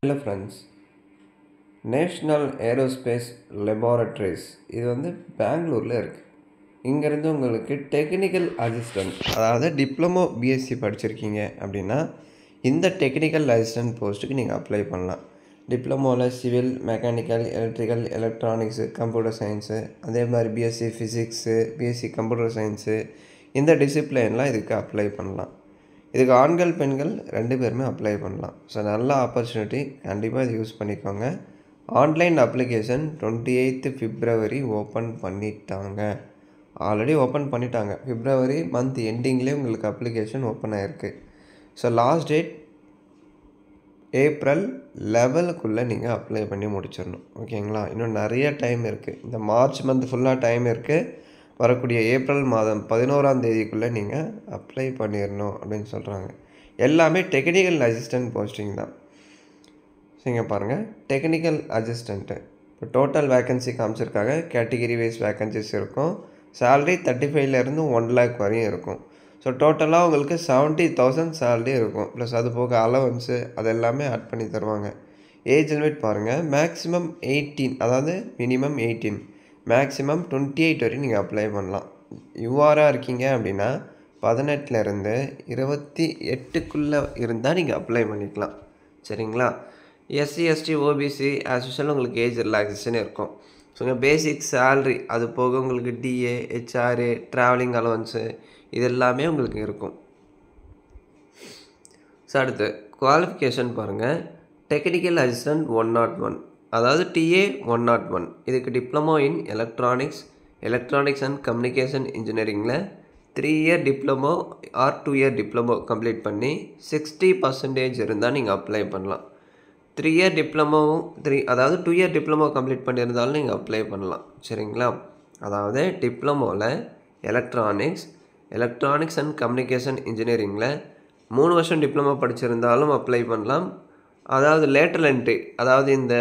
Hello friends, national aerospace laboratories இது வந்து பெங்களூரில் இருக்குது. இங்கேருந்து உங்களுக்கு டெக்னிக்கல் அசிஸ்டன்ட், அதாவது டிப்ளமோ பிஎஸ்சி படிச்சிருக்கீங்க அப்படின்னா இந்த டெக்னிக்கல் அசிஸ்டன்ட் போஸ்ட்டுக்கு நீங்கள் அப்ளை பண்ணலாம். டிப்ளமோவில் civil, mechanical, electrical, electronics, computer science, அதே மாதிரி BSc physics, BSc computer science, இந்த டிசிப்ளின்லாம் இதுக்கு அப்ளை பண்ணலாம். இதுக்கு ஆண்கள் பெண்கள் 2 பேருமே அப்ளை பண்ணலாம். ஸோ நல்ல ஆப்பர்ச்சுனிட்டி, கண்டிப்பாக இது யூஸ் பண்ணிக்கோங்க. ஆன்லைன் அப்ளிகேஷன் 28 February ஓப்பன் பண்ணிட்டாங்க. ஆல்ரெடி ஓப்பன் பண்ணிட்டாங்க. February மந்த் எண்டிங்லேயே உங்களுக்கு அப்ளிகேஷன் ஓப்பன் ஆகிருக்கு. ஸோ லாஸ்ட் டேட் April 11க்குள்ளே நீங்கள் அப்ளை பண்ணி முடிச்சிடணும். ஓகேங்களா? இன்னும் நிறைய டைம் இருக்குது. இந்த மார்ச் மந்த் ஃபுல்லாக டைம் இருக்குது. வரக்கூடிய ஏப்ரல் மாதம் 11ஆம் தேதிக்குள்ளே நீங்கள் அப்ளை பண்ணிடணும் அப்படின்னு சொல்கிறாங்க. எல்லாமே டெக்னிக்கல் அசிஸ்டன்ட் போஸ்டிங் தான். இங்கே பாருங்கள், டெக்னிக்கல் அசிஸ்டண்ட்டு இப்போ டோட்டல் வேக்கன்சி காமிச்சிருக்காங்க. கேட்டகிரி வைஸ் வேக்கன்சிஸ் இருக்கும். சேலரி 35,000 1 lakh வரையும் இருக்கும். ஸோ டோட்டலாக உங்களுக்கு 70,000 சேலரி இருக்கும். ப்ளஸ் அது போக அலவன்ஸு அது எல்லாமே ஆட் பண்ணி தருவாங்க. ஏஜ் லிமிட் பாருங்கள், மேக்ஸிமம் 18, அதாவது மினிமம் 18, மேக்ஸிமம் 28 வரையும் நீங்கள் அப்ளை பண்ணலாம். யூஆராக இருக்கீங்க அப்படின்னா 18லேருந்து 28க்குள்ளே இருந்தால் நீங்கள் அப்ளை பண்ணிக்கலாம். சரிங்களா? SC, ST, OBC as usual உங்களுக்கு ஏஜ் ரிலாக்ஸேஷன் இருக்கும். ஸோ இங்கே பேசிக் சேல்ரி அது போக உங்களுக்கு டிஏ, ஹெச்ஆர்ஏ, ட்ராவலிங் அலவன்ஸு இது எல்லாமே உங்களுக்கு இருக்கும். ஸோ அடுத்து குவாலிஃபிகேஷன் பாருங்கள், டெக்னிக்கல் அசிஸ்டன்ட் 101, அதாவது டிஏ 101. இதுக்கு diploma in electronics and communication இன்ஜினியரிங்கில் 3 year diploma or 2 year diploma complete பண்ணி 60% இருந்தால் நீங்கள் அப்ளை பண்ணலாம். 3 year டிப்ளமோவும் அதாவது 2 year டிப்ளமோ கம்ப்ளீட் பண்ணியிருந்தாலும் நீங்கள் அப்ளை பண்ணலாம். சரிங்களா? அதாவது டிப்ளமோவில் எலக்ட்ரானிக்ஸ் அண்ட் கம்யூனிகேஷன் இன்ஜினியரிங்கில் 3 வருஷம் டிப்ளமோ படிச்சிருந்தாலும் அப்ளை பண்ணலாம். அதாவது லேட்டரல் என்ட்ரி, அதாவது இந்த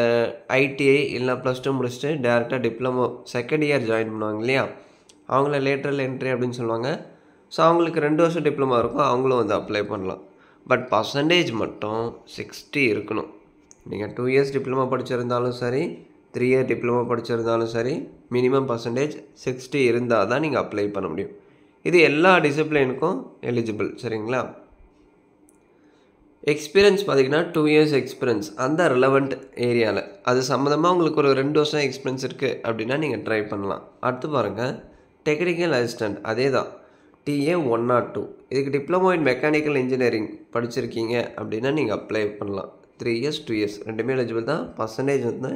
ஐடிஐ இல்லை +2 முடிச்சுட்டு டேரெக்டாக டிப்ளமோ செகண்ட் இயர் ஜாயின் பண்ணுவாங்க இல்லையா, அவங்கள லேட்டரல் என்ட்ரி அப்படின்னு சொல்லுவாங்க. ஸோ அவங்களுக்கு 2 வருஷம் டிப்ளமோ இருக்கும், அவங்களும் வந்து அப்ளை பண்ணலாம். பட் பர்சன்டேஜ் மட்டும் 60 இருக்கணும். நீங்கள் 2 years டிப்ளமோ படிச்சிருந்தாலும் சரி, 3 year டிப்ளமோ படிச்சிருந்தாலும் சரி, மினிமம் பர்சன்டேஜ் 60 இருந்தால் தான் நீங்கள் அப்ளை பண்ண முடியும். இது எல்லா டிசிப்ளினுக்கும் எலிஜிபிள். சரிங்களா? எக்ஸ்பீரியன்ஸ் பார்த்திங்கன்னா 2 years எக்ஸ்பீரியன்ஸ் அந்த ரிலவெண்ட் ஏரியாவில், அது சம்மந்தமாக உங்களுக்கு ஒரு 2 வருஷம் எக்ஸ்பீரியன்ஸ் இருக்குது அப்படின்னா நீங்கள் ட்ரை பண்ணலாம். அடுத்து பாருங்கள், டெக்னிக்கல் அசிஸ்டண்ட் அதே தான், டிஏ 102. இதுக்கு டிப்ளமோ இன் மெக்கானிக்கல் இன்ஜினியரிங் படிச்சிருக்கீங்க அப்படின்னா நீங்கள் அப்ளை பண்ணலாம். 3 years 2 years ரெண்டுமே எலிஜிபிள் தான். பர்சன்டேஜ் வந்து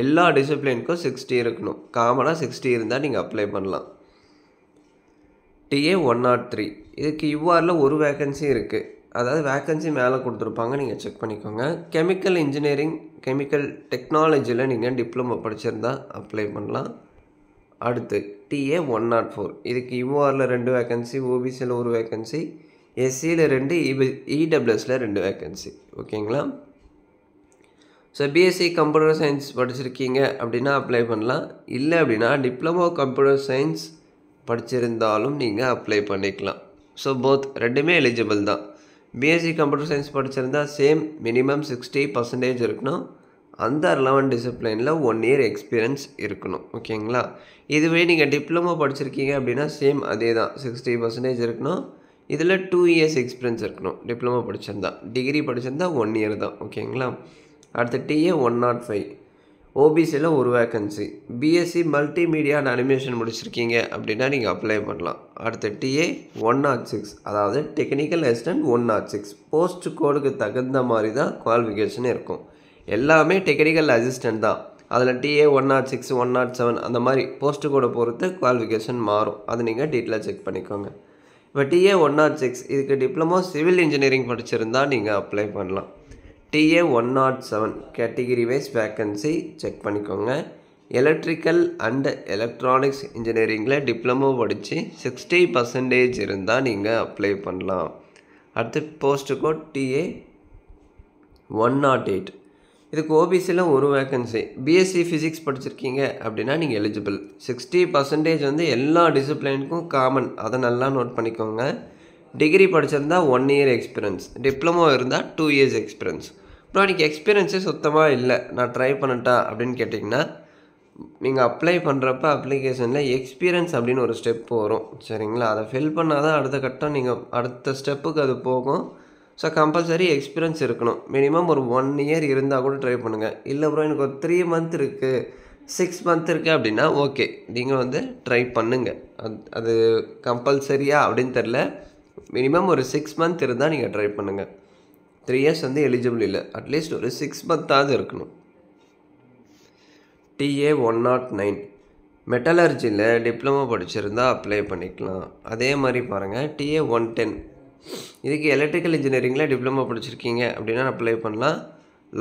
எல்லா டிசிப்ளினுக்கும் 60 இருக்கணும். காமனாக 60 இருந்தால் நீங்கள் அப்ளை பண்ணலாம். டிஏ 103 இதுக்கு யூஆரில் ஒரு வேக்கன்சி இருக்குது. அதாவது வேக்கன்சி மேலே கொடுத்துருப்பாங்க, நீங்கள் செக் பண்ணிக்கோங்க. கெமிக்கல் இன்ஜினியரிங், கெமிக்கல் டெக்னாலஜியில் நீங்கள் டிப்ளமோ படிச்சிருந்தா அப்ளை பண்ணலாம். அடுத்து டிஏ 104 இதுக்கு யூஆரில் 2 வேக்கன்சி, ஓபிசியில் ஒரு வேக்கன்சி, எஸ்சியில் 2, இடபிள்யூஎஸில் 2 வேக்கன்சி. ஓகேங்களா? ஸோ பிஎஸ்சி கம்ப்யூட்டர் சயின்ஸ் படிச்சிருக்கீங்க அப்படின்னா அப்ளை பண்ணலாம். இல்லை அப்படின்னா டிப்ளமோ கம்ப்யூட்டர் சயின்ஸ் படிச்சிருந்தாலும் நீங்கள் அப்ளை பண்ணிக்கலாம். ஸோ போத் ரெண்டுமே எலிஜிபிள் தான். பிஎஸ்சி கம்ப்யூட்டர் சயின்ஸ் படிச்சிருந்தா சேம் மினிமம் 60% இருக்கணும். அந்த ரிலவெண்ட் டிசிப்ளினில் 1 year எக்ஸ்பீரியன்ஸ் இருக்கணும். ஓகேங்களா? இதுவே நீங்கள் டிப்ளமோ படிச்சிருக்கீங்க அப்படின்னா சேம் அதே தான், 60% இருக்கணும். இதில் 2 years எக்ஸ்பீரியன்ஸ் இருக்கணும். டிப்ளமோ படிச்சிருந்தா, டிகிரி படிச்சிருந்தா 1 year தான். ஓகேங்களா? அடுத்து டிஏ 105 ஓபிசியில் ஒரு vacancy, BSc multimedia and animation முடிச்சிருக்கீங்க அப்படின்னா நீங்கள் அப்ளை பண்ணலாம். அடுத்து டிஏ 106 அதாவது டெக்னிக்கல் அசிஸ்டன்ட் 106 போஸ்ட் கோடுக்கு தகுந்த மாதிரி தான் குவாலிஃபிகேஷன் இருக்கும். எல்லாமே டெக்னிக்கல் அசிஸ்டன்ட் தான். அதில் டிஏ 106 107 அந்த மாதிரி போஸ்ட் கோடை பொறுத்து குவாலிஃபிகேஷன் மாறும். அது நீங்கள் டீட்டெயிலாக செக் பண்ணிக்கோங்க. இப்போ டிஏ 106 இதுக்கு டிப்ளமோ சிவில் இன்ஜினியரிங் படிச்சிருந்தால் நீங்கள் அப்ளை பண்ணலாம். TA 107 category wise vacancy check பண்ணிக்கோங்க. எலக்ட்ரிக்கல் அண்ட் எலக்ட்ரானிக்ஸ் இன்ஜினியரிங்கில் டிப்ளமோ படித்து 60% இருந்தால் நீங்கள் அப்ளை பண்ணலாம். அடுத்து போஸ்ட் கோட் டிஏ 108 இதுக்கு ஓபிசியில் ஒரு வேக்கன்சி, பிஎஸ்சி ஃபிசிக்ஸ் படிச்சிருக்கீங்க அப்படின்னா நீங்கள் எலிஜிபிள். 60% வந்து எல்லா டிசிப்ளினுக்கும் காமன், அதை நல்லா நோட் பண்ணிக்கோங்க. டிகிரி படிச்சிருந்தா 1 year எக்ஸ்பீரியன்ஸ், டிப்ளமோ இருந்தால் 2 years எக்ஸ்பீரியன்ஸ், ப்ரோ எனக்கு எக்ஸ்பீரியன்ஸே சுத்தமாக இல்லை, நான் ட்ரை பண்ணட்டா அப்படின்னு கேட்டிங்கன்னா, நீங்கள் அப்ளை பண்ணுறப்ப அப்ளிகேஷனில் எக்ஸ்பீரியன்ஸ் அப்படின்னு ஒரு ஸ்டெப் வரும். சரிங்களா? அதை ஃபில் பண்ணால் தான் அடுத்த கட்டம் நீங்கள் அடுத்த ஸ்டெப்புக்கு அது போகும். ஸோ கம்பல்சரி எக்ஸ்பீரியன்ஸ் இருக்கணும். மினிமம் ஒரு 1 இயர் இருந்தால் கூட ட்ரை பண்ணுங்கள். இல்லை ப்ரோ எனக்கு ஒரு 3 மந்த் இருக்குது, 6 மந்த் இருக்குது அப்படின்னா ஓகே, நீங்கள் வந்து ட்ரை பண்ணுங்கள். அது கம்பல்சரியா அப்படின்னு தெரில. மினிமம் ஒரு 6 மந்த் இருந்தால் நீங்கள் ட்ரை பண்ணுங்கள். 3 இயர்ஸ் வந்து எலிஜிபிள் இல்லை, அட்லீஸ்ட் ஒரு 6 மந்த்தாவது இருக்கணும். TA 109 மெட்டலர்ஜியில் டிப்ளமோ படிச்சிருந்தா அப்ளை பண்ணிக்கலாம். அதே மாதிரி பாருங்கள், TA 110 இதுக்கு எலக்ட்ரிக்கல் இன்ஜினியரிங்கில் டிப்ளமோ படிச்சிருக்கீங்க அப்படின்னா அப்ளை பண்ணலாம்.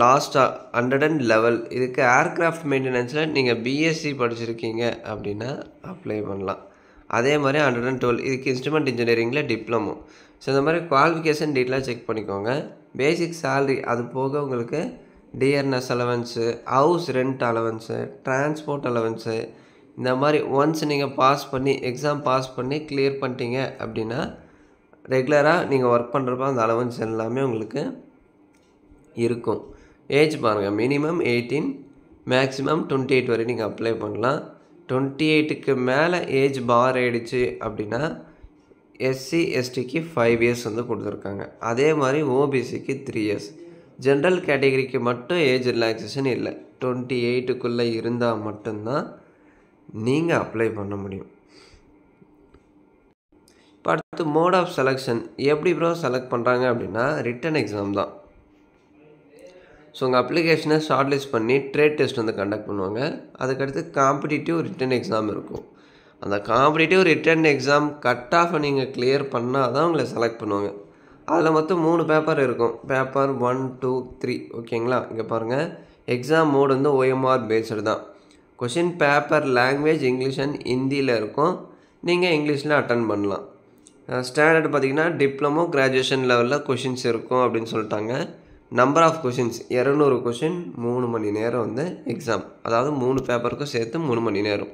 லாஸ்ட்டாக 111 இதுக்கு ஏர்க்ராஃப்ட் மெயின்டெனன்ஸில் நீங்கள் பிஎஸ்சி படிச்சிருக்கீங்க அப்படின்னா அப்ளை பண்ணலாம். அதே மாதிரி 112 இதுக்கு இன்ஸ்ட்ருமெண்ட் இன்ஜினியரிங்கில் டிப்ளமோ. ஸோ இந்த மாதிரி குவாலிஃபிகேஷன் டீட்டெயிலாக செக் பண்ணிக்கோங்க. பேசிக் சேல்ரி அது போக உங்களுக்கு TRS allowance, house rent allowance, transport allowance, இந்த மாதிரி ஒன்ஸ் நீங்கள் எக்ஸாம் பாஸ் பண்ணி கிளியர் பண்ணிட்டீங்க அப்படின்னா ரெகுலராக நீங்கள் ஒர்க் பண்ணுறப்ப அந்த அலவன்ஸ் எல்லாமே உங்களுக்கு இருக்கும். ஏஜ் பாருங்கள், மினிமம் 18, மேக்ஸிமம் 28 வரை நீங்கள் அப்ளை பண்ணலாம். 28க்கு மேலே ஏஜ் பார் ஆகிடுச்சு அப்படின்னா எஸ்சி எஸ்டிக்கு 5 இயர்ஸ் வந்து கொடுத்துருக்காங்க. அதே மாதிரி ஓபிசிக்கு 3 இயர்ஸ். ஜென்ரல் கேட்டகரிக்கு மட்டும் ஏஜ் ரிலாக்ஸேஷன் இல்லை. 28க்குள்ளே இருந்தால் மட்டும்தான் நீங்கள் அப்ளை பண்ண முடியும். இப்போ அடுத்து மோட் ஆஃப் செலெக்ஷன் எப்படி ப்ரோ செலக்ட் பண்ணுறாங்க அப்படின்னா ரிட்டன் எக்ஸாம் தான். ஸோ உங்கள் அப்ளிகேஷனை ஷார்ட் லிஸ்ட் பண்ணி ட்ரேட் டெஸ்ட் வந்து கண்டக்ட் பண்ணுவாங்க. அதுக்கடுத்து காம்படிட்டிவ் ரிட்டன் எக்ஸாம் இருக்கும். அந்த காம்படிட்டிவ் ரிட்டன் எக்ஸாம் கட் ஆஃபை நீங்கள் கிளியர் பண்ணால் தான் உங்களை செலக்ட் பண்ணுவாங்க. அதில் மொத்தம் 3 பேப்பர் இருக்கும். பேப்பர் 1, 2, 3 ஓகேங்களா? இங்கே பாருங்கள், எக்ஸாம் மோடு வந்து OMR பேஸ்டு தான். Question paper language English and ஹிந்தியில் இருக்கும். நீங்கள் இங்கிலீஷில் அட்டன் பண்ணலாம். ஸ்டாண்டர்ட் பார்த்திங்கன்னா டிப்ளமோ கிராஜுவேஷன் லெவலில் கொஷின்ஸ் இருக்கும் அப்படின்னு சொல்லிட்டாங்க. நம்பர் ஆஃப் கொஷின்ஸ் 200 கொஷின், 3 மணி நேரம் வந்து எக்ஸாம். அதாவது 3 பேப்பருக்கும் சேர்த்து 3 மணி நேரம்.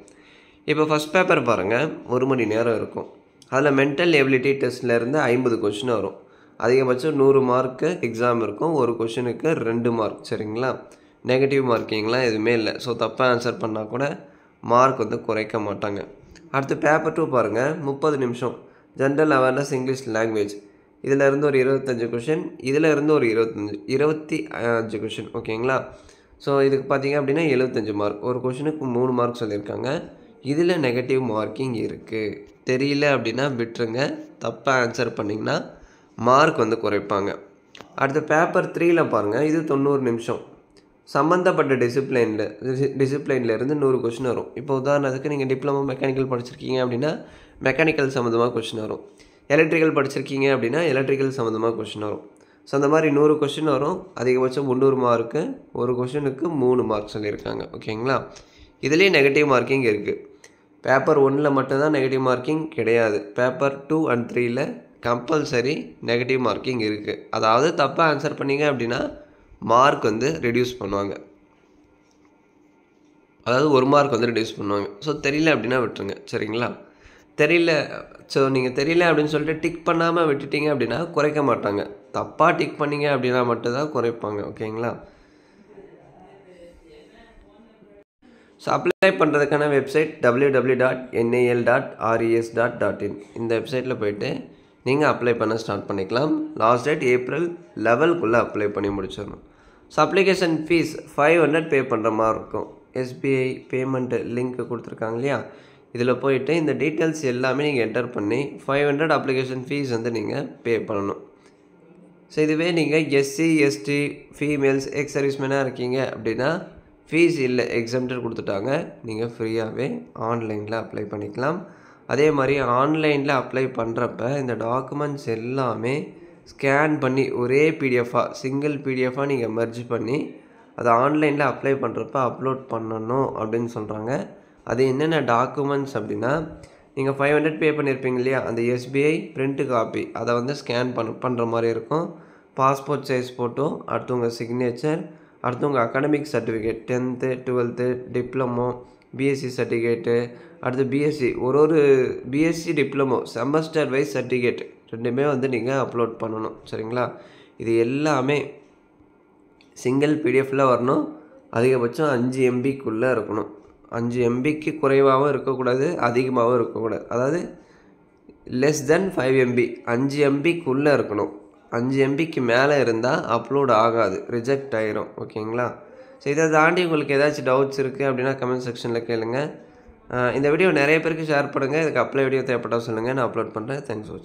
இப்போ ஃபஸ்ட் பேப்பர் பாருங்கள், 1 மணி நேரம் இருக்கும். அதில் மென்டல் எபிலிட்டி டெஸ்ட்லேருந்து 50 கொஷின் வரும். அதிகபட்சம் 100 மார்க்கு எக்ஸாம் இருக்கும். ஒரு கொஷினுக்கு 2 மார்க். சரிங்களா? நெகட்டிவ் மார்க்கிங்லாம் எதுவுமே இல்லை. ஸோ தப்பாக ஆன்சர் பண்ணால் கூட மார்க் வந்து குறைக்க மாட்டாங்க. அடுத்து பேப்பர் 2 பாருங்கள், 30 நிமிஷம். General awareness English language. இதில் இருந்து ஒரு 25 கொஷின், இதில் இருந்து ஒரு 25 கொஷின். ஓகேங்களா? ஸோ இதுக்கு பார்த்தீங்க அப்படின்னா 75 மார்க். ஒரு கொஷினுக்கு 3 மார்க் சொல்லியிருக்காங்க. இதில் நெகட்டிவ் மார்க்கிங் இருக்குது. தெரியல அப்படின்னா விட்டுருங்க. தப்பாக ஆன்சர் பண்ணிங்கன்னா மார்க் வந்து குறைப்பாங்க. அடுத்து பேப்பர் 3ல் பாருங்கள், இது 90 நிமிஷம். சம்மந்தப்பட்ட டிசிப்ளைனில் இருந்து 100 கொஷின் வரும். இப்போ உதாரணத்துக்கு நீங்கள் டிப்ளமோ மெக்கானிக்கல் படிச்சிருக்கீங்க அப்படின்னா மெக்கானிக்கல் சம்மந்தமாக கொஷின் வரும். எலக்ட்ரிக்கல் படிச்சிருக்கீங்க அப்படின்னா எலக்ட்ரிக்கல் சம்மந்தமாக கொஷின் வரும். ஸோ அந்த மாதிரி 100 கொஷின் வரும். அதிகபட்சம் 300 மார்க்கு. ஒரு கொஷினுக்கு 3 மார்க் சொல்லியிருக்காங்க. ஓகேங்களா? இதுலேயே நெகட்டிவ் மார்க்கிங் இருக்குது. பேப்பர் 1ல் மட்டும்தான் நெகட்டிவ் மார்க்கிங் கிடையாது. பேப்பர் 2 and 3ல் கம்பல்சரி நெகட்டிவ் மார்க்கிங் இருக்குது. அதாவது தப்பாக ஆன்சர் பண்ணீங்க அப்படின்னா மார்க் வந்து ரெடியூஸ் பண்ணுவாங்க. அதாவது 1 மார்க் வந்து ரெடியூஸ் பண்ணுவாங்க. ஸோ தெரியல அப்படின்னா விட்டுருங்க. சரிங்களா? தெரியல, ஸோ நீங்கள் தெரியல அப்படின்னு சொல்லிட்டு டிக் பண்ணாமல் விட்டுட்டீங்க அப்படின்னா குறைக்க மாட்டாங்க. தப்பாக டிக் பண்ணீங்க அப்படின்னா மட்டும்தான் குறைப்பாங்க. ஓகேங்களா? ஸோ அப்ளை பண்ணுறதுக்கான வெப்சைட் www.nal.res.in. இந்த வெப்சைட்டில் போய்ட்டு நீங்கள் அப்ளை பண்ண ஸ்டார்ட் பண்ணிக்கலாம். லாஸ்ட் டேட் April 11க்குள்ளே அப்ளை பண்ணி முடிச்சிடணும். ஸோ அப்ளிகேஷன் ஃபீஸ் 500 பே பண்ணுற மாதிரி இருக்கும். SBI பேமெண்ட்டு லிங்க் கொடுத்துருக்காங்க இல்லையா, இதில் போயிட்டு இந்த டீட்டெயில்ஸ் எல்லாமே நீங்கள் என்டர் பண்ணி 500 அப்ளிகேஷன் ஃபீஸ் வந்து நீங்கள் பே பண்ணணும். ஸோ இதுவே நீங்கள் SC ST ஃபீமேல்ஸ் எக்ஸ் சர்வீஸ்மேனாக இருக்கீங்க அப்படின்னா ஃபீஸ் இல்லை, எக்ஸம்டட் கொடுத்துட்டாங்க. நீங்கள் ஃப்ரீயாகவே ஆன்லைனில் அப்ளை பண்ணிக்கலாம். அதே மாதிரி ஆன்லைனில் அப்ளை பண்ணுறப்ப இந்த டாக்குமெண்ட்ஸ் எல்லாமே ஸ்கேன் பண்ணி ஒரே பிடிஎஃபாக சிங்கிள் பிடிஎஃபாக நீங்கள் மெர்ஜ் பண்ணி அதை ஆன்லைனில் அப்ளை பண்ணுறப்ப அப்லோட் பண்ணணும் அப்படின்னு சொல்கிறாங்க. அது என்னென்ன டாக்குமெண்ட்ஸ் அப்படின்னா, நீங்கள் 500 பே பண்ணியிருப்பீங்க இல்லையா, அந்த SBI பிரிண்ட்டு காப்பி அதை வந்து ஸ்கேன் பண்ணுற மாதிரி இருக்கும். பாஸ்போர்ட் சைஸ் ஃபோட்டோ, அடுத்து உங்கள் சிக்னேச்சர், அடுத்து உங்கள் academic certificate 10th 12th diploma BSc certificate, அடுத்து பிஎஸ்சி ஒரு BSc diploma semester wise certificate 2மே வந்து நீங்கள் அப்லோட் பண்ணணும். சரிங்களா? இது எல்லாமே சிங்கிள் பிடிஎஃப்பில் வரணும். அதிகபட்சம் 5 MBக்குள்ளே இருக்கணும். 5 MBக்கு குறைவாகவும் இருக்கக்கூடாது, அதிகமாகவும் இருக்கக்கூடாது. அதாவது லெஸ் தென் 5 MB, 5 MBக்குள்ளே இருக்கணும். 5 MBக்கு மேலே இருந்தால் அப்லோட் ஆகாது, ரிஜெக்ட் ஆயிரும். ஓகேங்களா? ஸோ இதை தாண்டி உங்களுக்கு ஏதாச்சும் டவுட்ஸ் இருக்குது அப்படின்னா கமெண்ட் செக்ஷனில் கேளுங்க. இந்த வீடியோ நிறைய பேருக்கு ஷேர் பண்ணுங்கள். இதுக்கு அப்ளை வீடியோ தேவைப்பட்டால் சொல்லுங்கள், நான் அப்லோட் பண்ணுறேன். தேங்க்ஸ் ஃபார் வாட்சிங்.